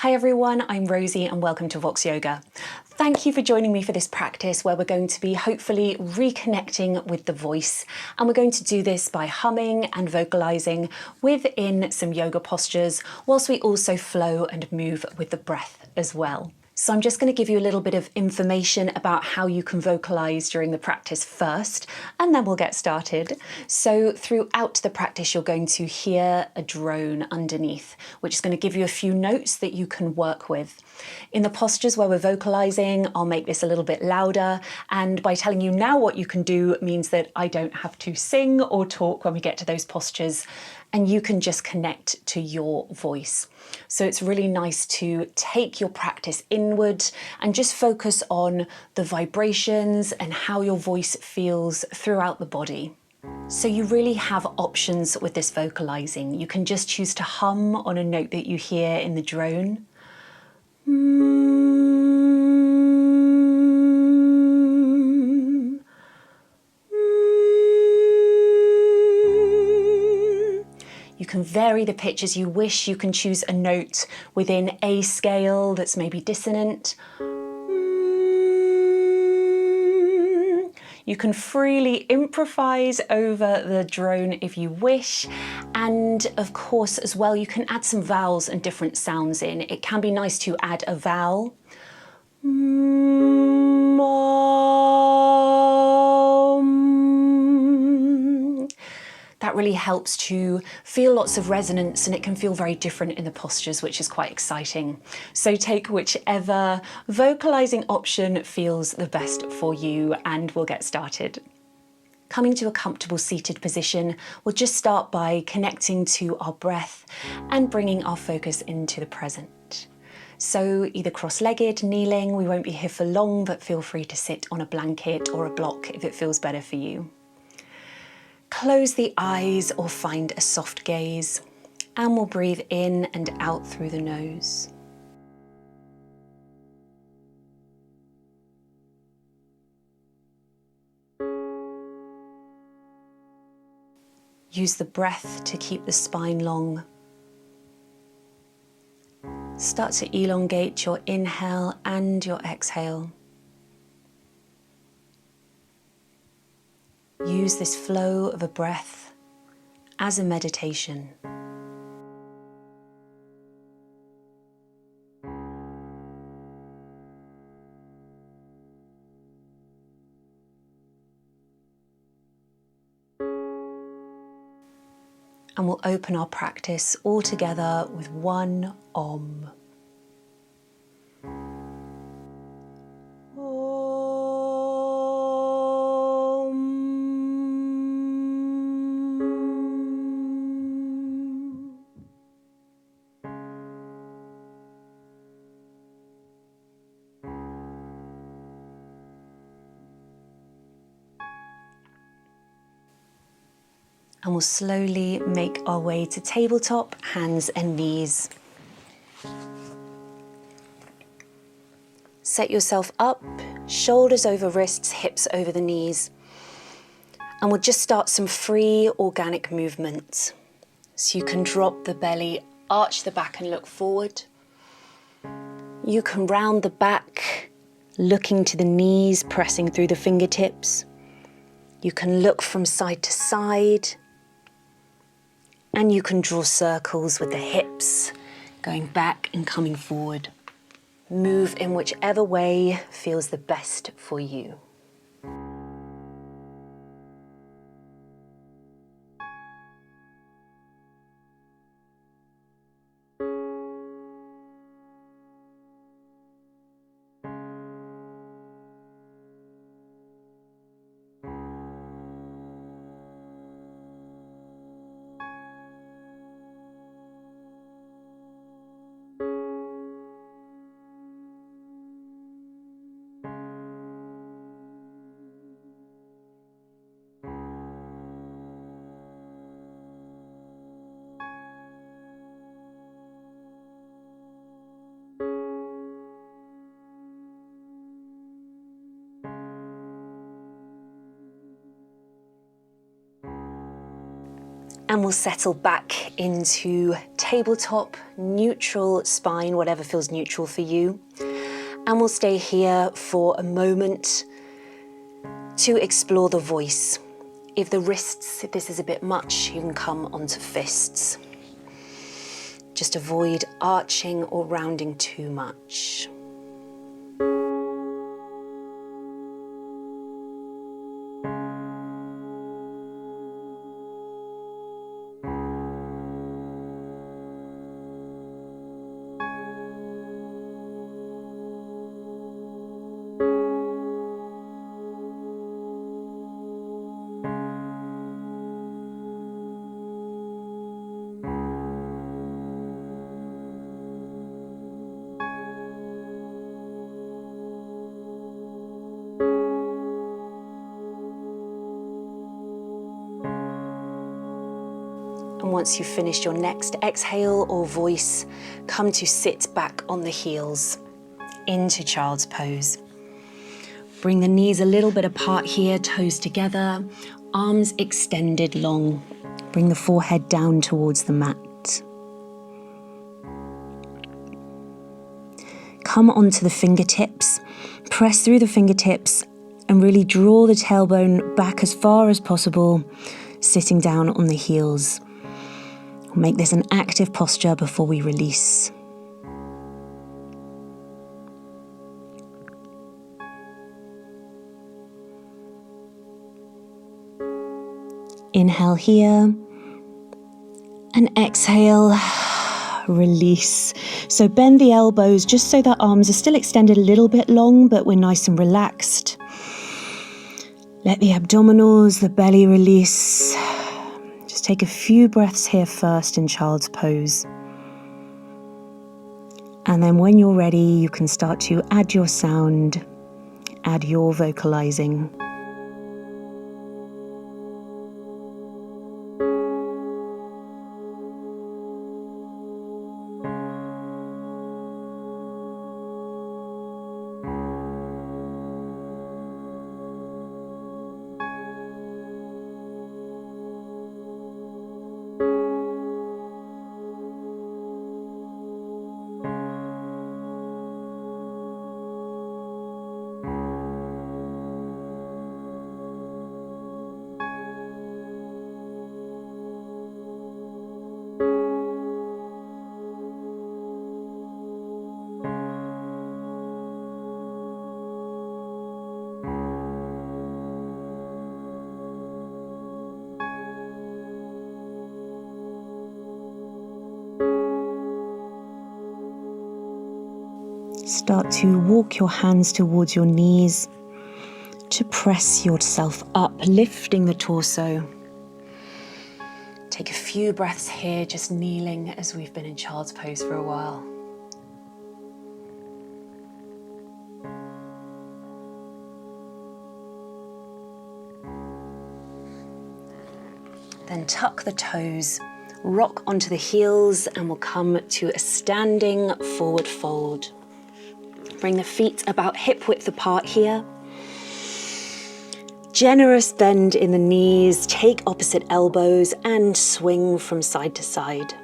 Hi everyone, I'm Rosie and welcome to Vox Yoga. Thank you for joining me for this practice where we're going to be hopefully reconnecting with the voice, and we're going to do this by humming and vocalizing within some yoga postures whilst we also flow and move with the breath as well. So I'm just going to give you a little bit of information about how you can vocalize during the practice first, and then we'll get started. So throughout the practice, you're going to hear a drone underneath, which is going to give you a few notes that you can work with. In the postures where we're vocalizing, I'll make this a little bit louder, and by telling you now what you can do means that I don't have to sing or talk when we get to those postures, and you can just connect to your voice. So it's really nice to take your practice inward and just focus on the vibrations and how your voice feels throughout the body. So you really have options with this vocalizing. You can just choose to hum on a note that you hear in the drone. You can vary the pitch as you wish. You can choose a note within a scale that's maybe dissonant. You can freely improvise over the drone if you wish. And of course, as well, you can add some vowels and different sounds in. It can be nice to add a vowel. That really helps to feel lots of resonance, and it can feel very different in the postures, which is quite exciting. So take whichever vocalizing option feels the best for you, and we'll get started. Coming to a comfortable seated position, we'll just start by connecting to our breath and bringing our focus into the present. So either cross-legged, kneeling, we won't be here for long, but feel free to sit on a blanket or a block if it feels better for you. Close the eyes or find a soft gaze, and we'll breathe in and out through the nose. Use the breath to keep the spine long. Start to elongate your inhale and your exhale. Use this flow of a breath as a meditation. And we'll open our practice all together with one Om. And we'll slowly make our way to tabletop, hands and knees. Set yourself up, shoulders over wrists, hips over the knees. And we'll just start some free organic movements. So you can drop the belly, arch the back and look forward. You can round the back, looking to the knees, pressing through the fingertips. You can look from side to side. And you can draw circles with the hips, going back and coming forward. Move in whichever way feels the best for you. And we'll settle back into tabletop, neutral spine, whatever feels neutral for you. And we'll stay here for a moment to explore the voice. If the wrists, if this is a bit much, you can come onto fists. Just avoid arching or rounding too much. And once you've finished your next exhale or voice, come to sit back on the heels into child's pose. Bring the knees a little bit apart here, toes together, arms extended long. Bring the forehead down towards the mat. Come onto the fingertips, press through the fingertips and really draw the tailbone back as far as possible, sitting down on the heels. Make this an active posture before we release. Inhale here and exhale, release. So bend the elbows just so the arms are still extended a little bit long, but we're nice and relaxed. Let the abdominals, the belly release. Just take a few breaths here first in child's pose. And then when you're ready, you can start to add your sound, add your vocalizing. Start to walk your hands towards your knees to press yourself up, lifting the torso. Take a few breaths here, just kneeling as we've been in child's pose for a while. Then tuck the toes, rock onto the heels, and we'll come to a standing forward fold. Bring the feet about hip width apart here. Generous bend in the knees, take opposite elbows and swing from side to side.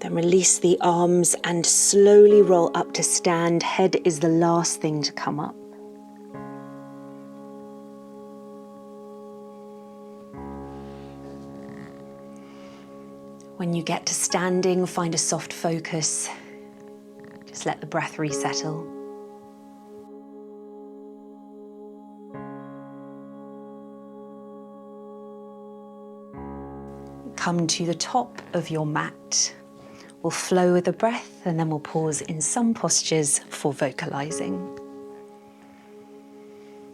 Then release the arms and slowly roll up to stand. Head is the last thing to come up. When you get to standing, find a soft focus. Just let the breath resettle. Come to the top of your mat. We'll flow with the breath and then we'll pause in some postures for vocalizing.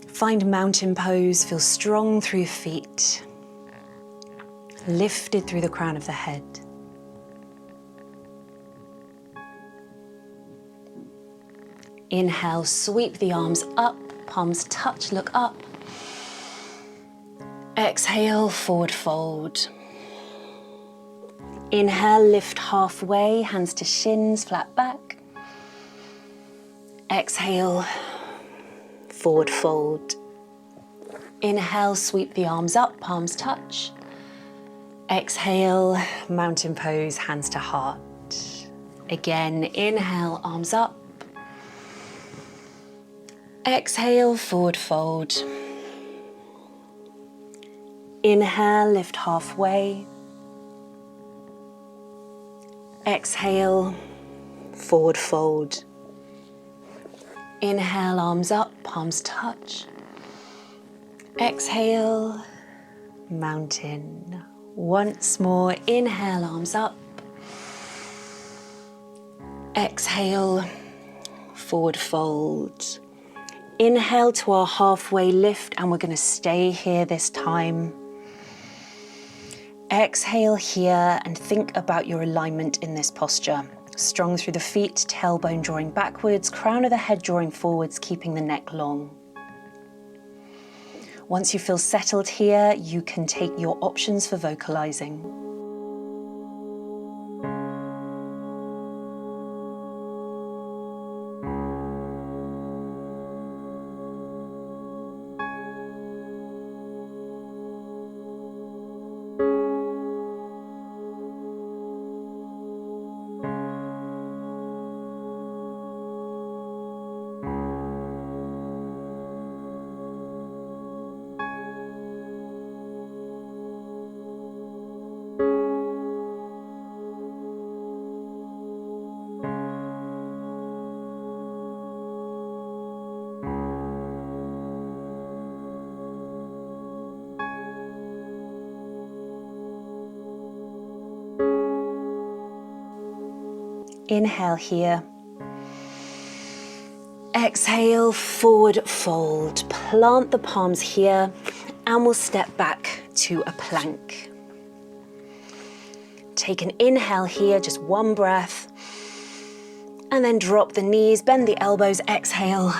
Find mountain pose, feel strong through your feet, lifted through the crown of the head. Inhale, sweep the arms up, palms touch, look up. Exhale, forward fold. Inhale, lift halfway, hands to shins, flat back. Exhale, forward fold. Inhale, sweep the arms up, palms touch. Exhale, mountain pose, hands to heart. Again, inhale, arms up. Exhale, forward fold. Inhale, lift halfway. Exhale, forward fold. Inhale, arms up, palms touch. Exhale, mountain. Once more, inhale, arms up. Exhale, forward fold. Inhale to our halfway lift, and we're going to stay here this time. Exhale here and think about your alignment in this posture. Strong through the feet, tailbone drawing backwards, crown of the head drawing forwards, keeping the neck long. Once you feel settled here, you can take your options for vocalizing. Inhale here. Exhale, forward fold. Plant the palms here and we'll step back to a plank. Take an inhale here, just one breath. And then drop the knees, bend the elbows, exhale,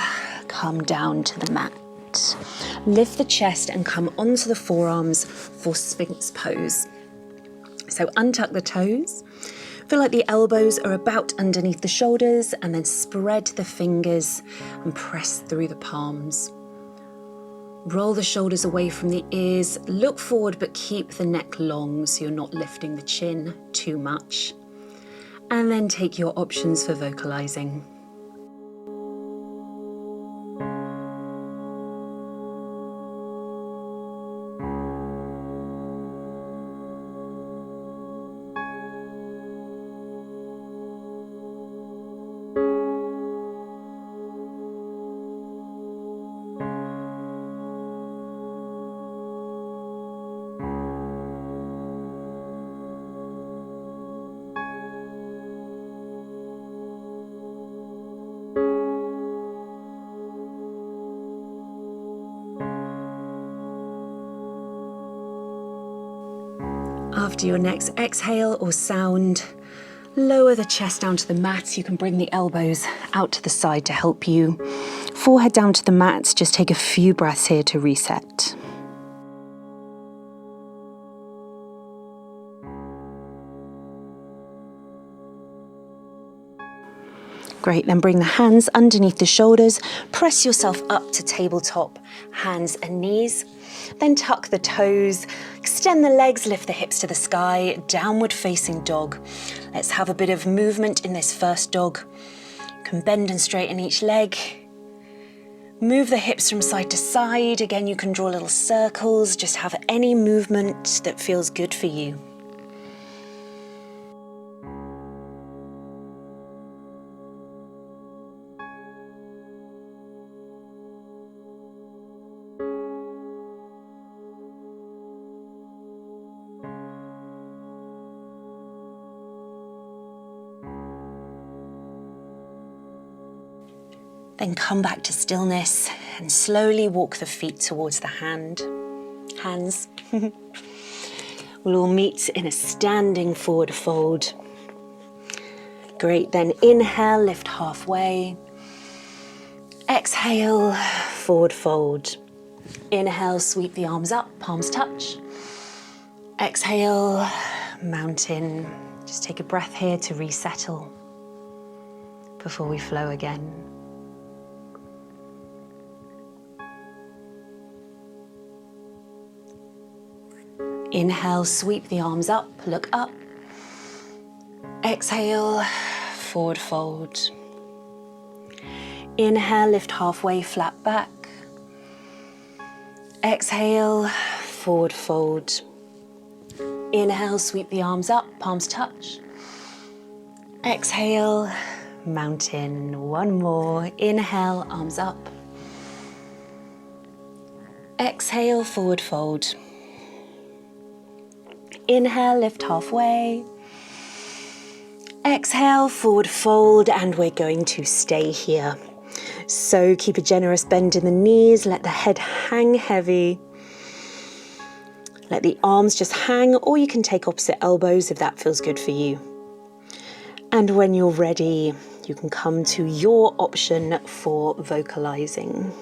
come down to the mat. Lift the chest and come onto the forearms for Sphinx pose. So untuck the toes. Feel like the elbows are about underneath the shoulders, and then spread the fingers and press through the palms. Roll the shoulders away from the ears, look forward but keep the neck long so you're not lifting the chin too much. And then take your options for vocalizing. After your next exhale or sound, lower the chest down to the mat. You can bring the elbows out to the side to help you. Forehead down to the mat. Just take a few breaths here to reset. Great, then bring the hands underneath the shoulders. Press yourself up to tabletop, hands and knees. Then tuck the toes, extend the legs, lift the hips to the sky, downward facing dog. Let's have a bit of movement in this first dog. You can bend and straighten each leg. Move the hips from side to side. Again, you can draw little circles. Just have any movement that feels good for you. Then come back to stillness and slowly walk the feet towards the hands. We'll all meet in a standing forward fold. Great, then inhale, lift halfway. Exhale, forward fold. Inhale, sweep the arms up, palms touch. Exhale, mountain. Just take a breath here to resettle before we flow again. Inhale, sweep the arms up, look up. Exhale, forward fold. Inhale, lift halfway, flat back. Exhale, forward fold. Inhale, sweep the arms up, palms touch. Exhale, mountain. One more. Inhale, arms up. Exhale, forward fold. Inhale, lift halfway. Exhale, forward fold, and we're going to stay here. So keep a generous bend in the knees, let the head hang heavy. Let the arms just hang, or you can take opposite elbows if that feels good for you. And when you're ready, you can come to your option for vocalizing.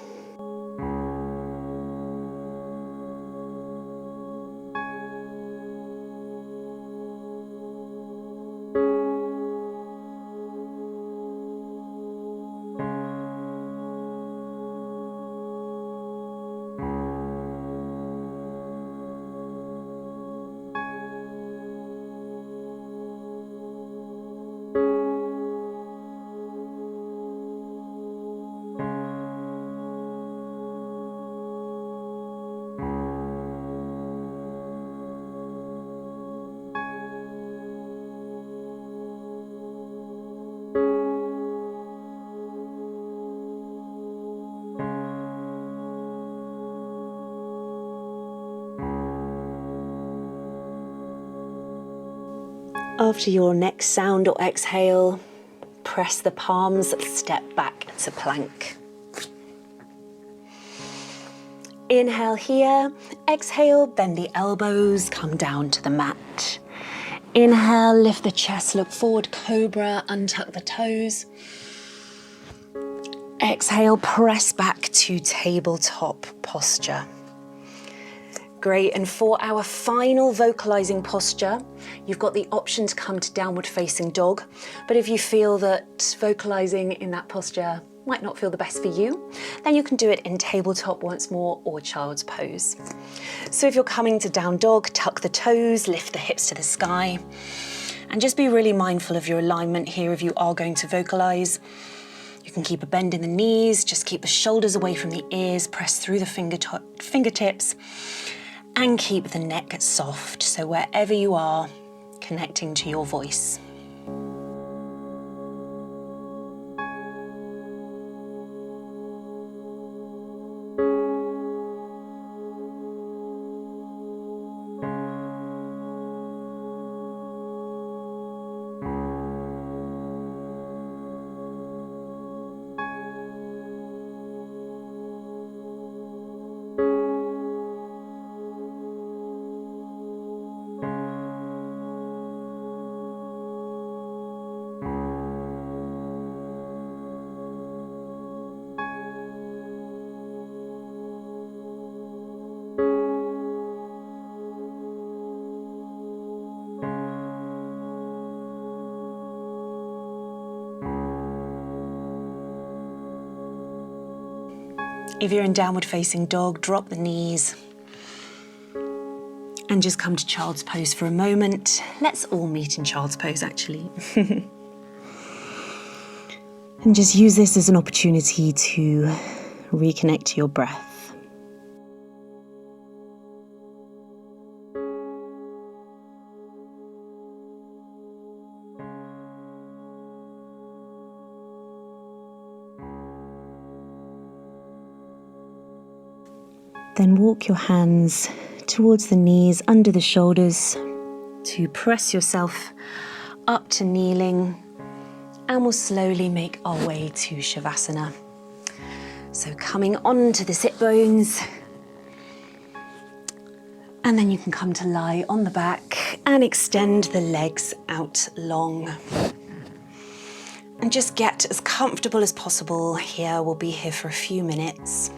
After your next sound or exhale, press the palms, step back to plank. Inhale here, exhale, bend the elbows, come down to the mat. Inhale, lift the chest, look forward, cobra, untuck the toes. Exhale, press back to tabletop posture. Great, and for our final vocalizing posture, you've got the option to come to downward facing dog, but if you feel that vocalizing in that posture might not feel the best for you, then you can do it in tabletop once more or child's pose. So if you're coming to down dog, tuck the toes, lift the hips to the sky, and just be really mindful of your alignment here if you are going to vocalize. You can keep a bend in the knees, just keep the shoulders away from the ears, press through the fingertips, and keep the neck soft, so wherever you are, connecting to your voice. If you're in downward facing dog, drop the knees and just come to child's pose for a moment. Let's all meet in child's pose, actually. And just use this as an opportunity to reconnect to your breath. Then walk your hands towards the knees, under the shoulders, to press yourself up to kneeling, and we'll slowly make our way to Shavasana. So coming onto the sit bones, and then you can come to lie on the back and extend the legs out long. And just get as comfortable as possible here. We'll be here for a few minutes.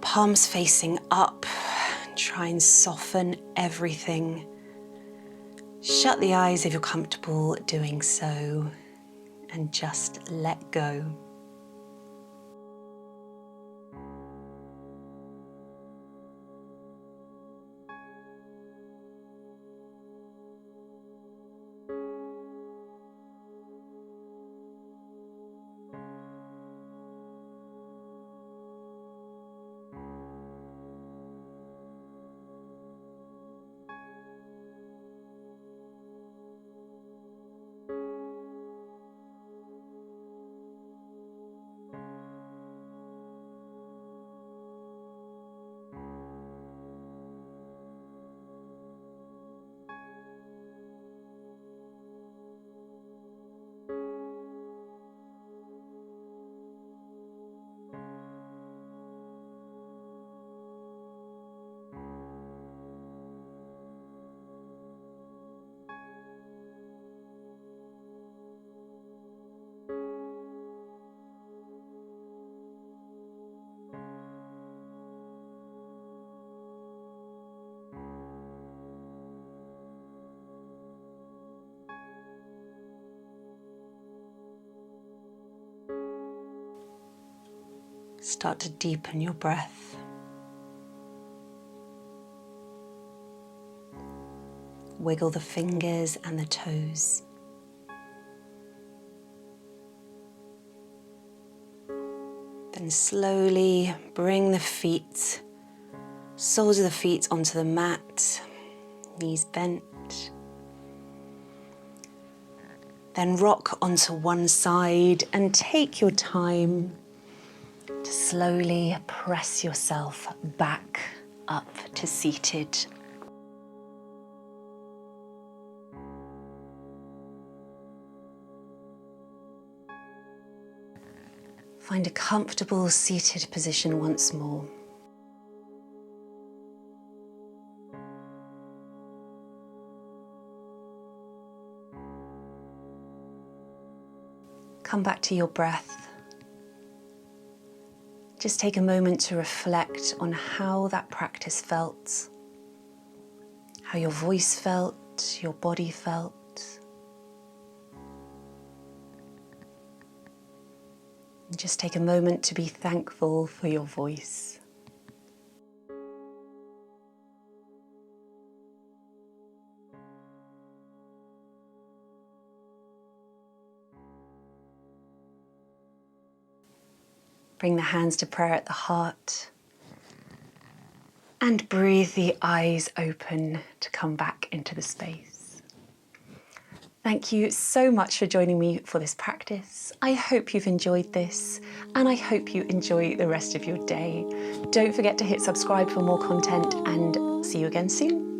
Palms facing up. Try and soften everything. Shut the eyes if you're comfortable doing so, and just let go. Start to deepen your breath. Wiggle the fingers and the toes. Then slowly bring the feet, soles of the feet onto the mat, knees bent. Then rock onto one side and take your time to slowly press yourself back up to seated. Find a comfortable seated position once more. Come back to your breath. Just take a moment to reflect on how that practice felt, how your voice felt, your body felt. And just take a moment to be thankful for your voice. Bring the hands to prayer at the heart and breathe the eyes open to come back into the space. Thank you so much for joining me for this practice. I hope you've enjoyed this and I hope you enjoy the rest of your day. Don't forget to hit subscribe for more content and see you again soon.